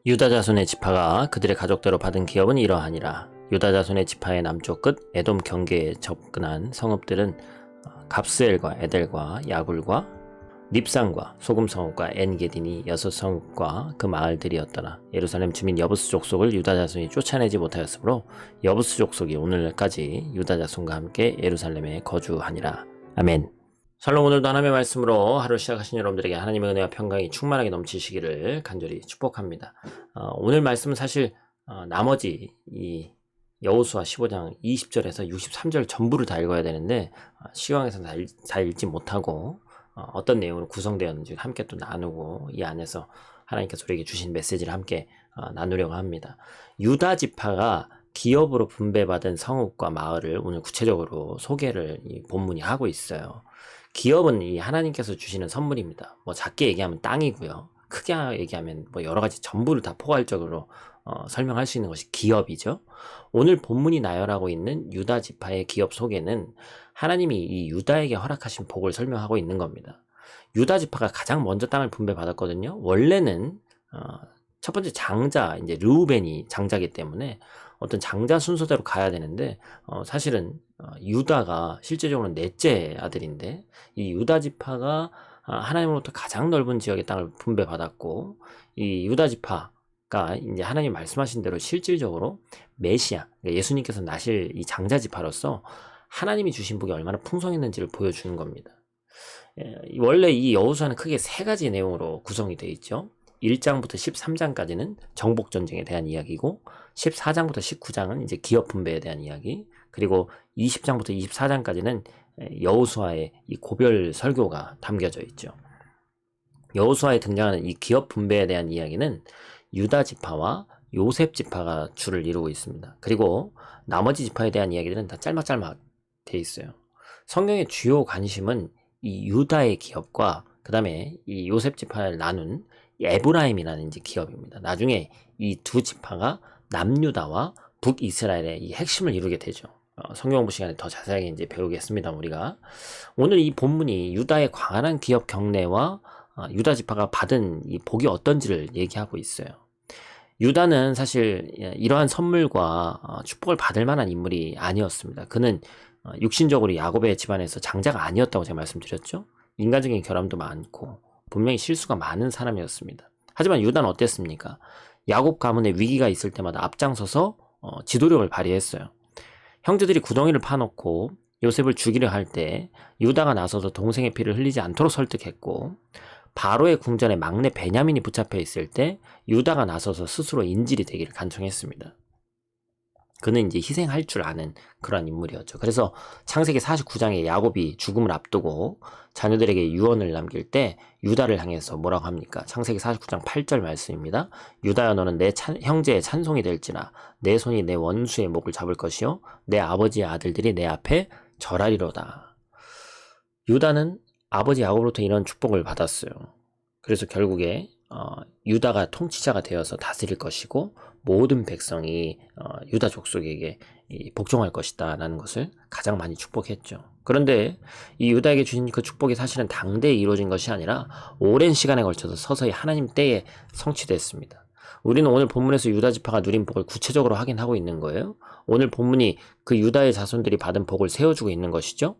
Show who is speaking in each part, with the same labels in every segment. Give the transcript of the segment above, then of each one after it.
Speaker 1: 유다 자손의 지파가 그들의 가족대로 받은 기업은 이러하니라. 유다 자손의 지파의 남쪽 끝 에돔 경계에 접근한 성읍들은 갑스엘과 에델과 야굴과 닙산과 소금 성읍과 엔게딘이 6성읍과 그 마을들이었더라. 예루살렘 주민 여부스 족속을 유다 자손이 쫓아내지 못하였으므로 여부스 족속이 오늘까지 유다 자손과 함께 예루살렘에 거주하니라. 아멘. 샬롬. 오늘도 하나님의 말씀으로 하루 시작하신 여러분들에게 하나님의 은혜와 평강이 충만하게 넘치시기를 간절히 축복합니다. 오늘 말씀은 사실 나머지 이 여호수아 15장 20절에서 63절 전부를 다 읽어야 되는데 시황에서 다 읽지 못하고 어떤 내용으로 구성되었는지 함께 또 나누고 이 안에서 하나님께서 우리에게 주신 메시지를 함께 나누려고 합니다. 유다 지파가 기업으로 분배받은 성읍과 마을을 오늘 구체적으로 소개를 이 본문이 하고 있어요. 기업은 이 하나님께서 주시는 선물입니다. 뭐 작게 얘기하면 땅이고요. 크게 얘기하면 뭐 여러 가지 전부를 다 포괄적으로 설명할 수 있는 것이 기업이죠. 오늘 본문이 나열하고 있는 유다 지파의 기업 소개는 하나님이 이 유다에게 허락하신 복을 설명하고 있는 겁니다. 유다 지파가 가장 먼저 땅을 분배받았거든요. 원래는 첫 번째 장자, 이제 르우벤이 장자이기 때문에 어떤 장자 순서대로 가야 되는데 사실은 유다가 실제적으로는 넷째 아들인데 이 유다 지파가 하나님으로부터 가장 넓은 지역의 땅을 분배받았고 이 유다 지파가 이제 하나님 말씀하신 대로 실질적으로 메시아, 그러니까 예수님께서 나실 이 장자 지파로서 하나님이 주신 복이 얼마나 풍성했는지를 보여주는 겁니다. 원래 이 여호수아는 크게 세 가지 내용으로 구성이 되어 있죠. 1장부터 13장까지는 정복전쟁에 대한 이야기고 14장부터 19장은 이제 기업 분배에 대한 이야기, 그리고 20장부터 24장까지는 여호수아의 이 고별 설교가 담겨져 있죠. 여호수아에 등장하는 이 기업 분배에 대한 이야기는 유다 지파와 요셉 지파가 주를 이루고 있습니다. 그리고 나머지 지파에 대한 이야기들은 다 짤막짤막 돼 있어요. 성경의 주요 관심은 이 유다의 기업과 그 다음에 이 요셉 지파를 나눈 에브라임이라는 이제 기업입니다. 나중에 이 두 지파가 남유다와 북이스라엘의 이 핵심을 이루게 되죠. 성경 공부 시간에 더 자세하게 이제 배우겠습니다. 우리가 오늘 이 본문이 유다의 광활한 기업 경례와 유다 지파가 받은 이 복이 어떤지를 얘기하고 있어요. 유다는 사실 이러한 선물과 축복을 받을 만한 인물이 아니었습니다. 그는 육신적으로 야곱의 집안에서 장자가 아니었다고 제가 말씀드렸죠. 인간적인 결함도 많고 분명히 실수가 많은 사람이었습니다. 하지만 유다는 어땠습니까? 야곱 가문에 위기가 있을 때마다 앞장서서 지도력을 발휘했어요. 형제들이 구덩이를 파놓고 요셉을 죽이려 할 때 유다가 나서서 동생의 피를 흘리지 않도록 설득했고, 바로의 궁전에 막내 베냐민이 붙잡혀 있을 때 유다가 나서서 스스로 인질이 되기를 간청했습니다. 그는 이제 희생할 줄 아는 그러한 인물이었죠. 그래서 창세기 49장에 야곱이 죽음을 앞두고 자녀들에게 유언을 남길 때 유다를 향해서 뭐라고 합니까? 창세기 49장 8절 말씀입니다. 유다야, 너는 내 형제의 찬송이 될지라 내 손이 내 원수의 목을 잡을 것이요 내 아버지의 아들들이 내 앞에 절하리로다. 유다는 아버지 야곱으로부터 이런 축복을 받았어요. 그래서 결국에 유다가 통치자가 되어서 다스릴 것이고 모든 백성이 유다 족속에게 복종할 것이다 라는 것을 가장 많이 축복했죠. 그런데 이 유다에게 주신 그 축복이 사실은 당대에 이루어진 것이 아니라 오랜 시간에 걸쳐서 서서히 하나님 때에 성취됐습니다. 우리는 오늘 본문에서 유다 지파가 누린 복을 구체적으로 확인하고 있는 거예요. 오늘 본문이 그 유다의 자손들이 받은 복을 세워주고 있는 것이죠.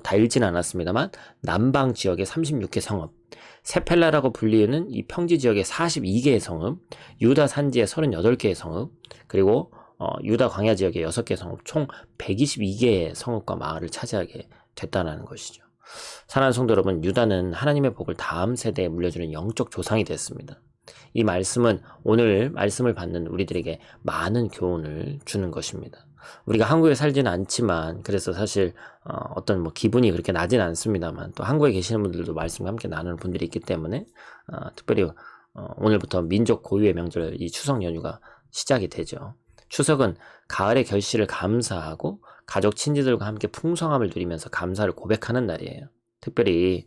Speaker 1: 다 읽지는 않았습니다만 남방 지역의 36개 성읍, 세펠라라고 불리는 이 평지 지역의 42개의 성읍, 유다 산지의 38개의 성읍, 그리고 유다 광야 지역의 6개 성읍, 총 122개의 성읍과 마을을 차지하게 됐다는 것이죠. 사랑하는 성도 여러분, 유다는 하나님의 복을 다음 세대에 물려주는 영적 조상이 됐습니다. 이 말씀은 오늘 말씀을 받는 우리들에게 많은 교훈을 주는 것입니다. 우리가 한국에 살지는 않지만 그래서 사실 어떤 뭐 기분이 그렇게 나지는 않습니다만 또 한국에 계시는 분들도 말씀과 함께 나누는 분들이 있기 때문에 특별히 오늘부터 민족 고유의 명절 이 추석 연휴가 시작이 되죠. 추석은 가을의 결실을 감사하고 가족 친지들과 함께 풍성함을 누리면서 감사를 고백하는 날이에요. 특별히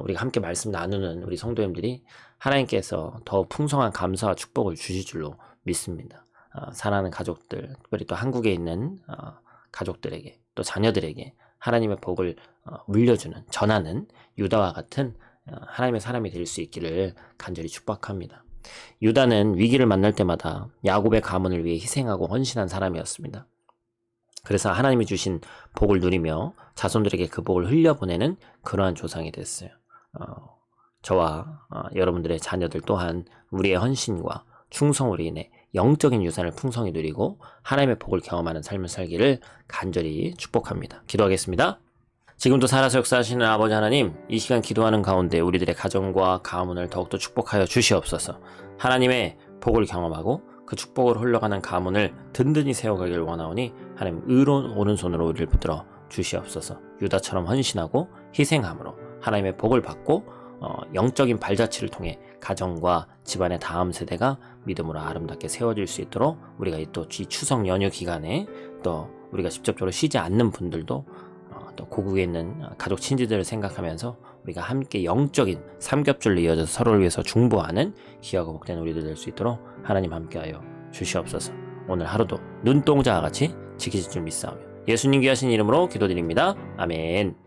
Speaker 1: 우리가 함께 말씀 나누는 우리 성도님들이 하나님께서 더 풍성한 감사와 축복을 주실 줄로 믿습니다. 사랑하는 가족들, 특별히 또 한국에 있는 가족들에게 또 자녀들에게 하나님의 복을 물려주는, 전하는 유다와 같은 하나님의 사람이 될 수 있기를 간절히 축복합니다. 유다는 위기를 만날 때마다 야곱의 가문을 위해 희생하고 헌신한 사람이었습니다. 그래서 하나님이 주신 복을 누리며 자손들에게 그 복을 흘려보내는 그러한 조상이 됐어요. 저와 여러분들의 자녀들 또한 우리의 헌신과 충성으로 인해 영적인 유산을 풍성히 누리고 하나님의 복을 경험하는 삶을 살기를 간절히 축복합니다. 기도하겠습니다. 지금도 살아서 역사하시는 아버지 하나님, 이 시간 기도하는 가운데 우리들의 가정과 가문을 더욱더 축복하여 주시옵소서. 하나님의 복을 경험하고 그 축복을 흘러가는 가문을 든든히 세워가길 원하오니 하나님 의로운 오른손으로 우리를 붙들어 주시옵소서. 유다처럼 헌신하고 희생함으로 하나님의 복을 받고 영적인 발자취를 통해 가정과 집안의 다음 세대가 믿음으로 아름답게 세워질 수 있도록 우리가 또 이 추석 연휴 기간에 또 우리가 직접적으로 쉬지 않는 분들도 또 고국에 있는 가족 친지들을 생각하면서 우리가 함께 영적인 삼겹줄로 이어져서 서로를 위해서 중보하는 귀하고 복된 우리들 될 수 있도록 하나님 함께하여 주시옵소서. 오늘 하루도 눈동자와 같이 지키실 줄 믿사오며 예수님 귀하신 이름으로 기도드립니다. 아멘.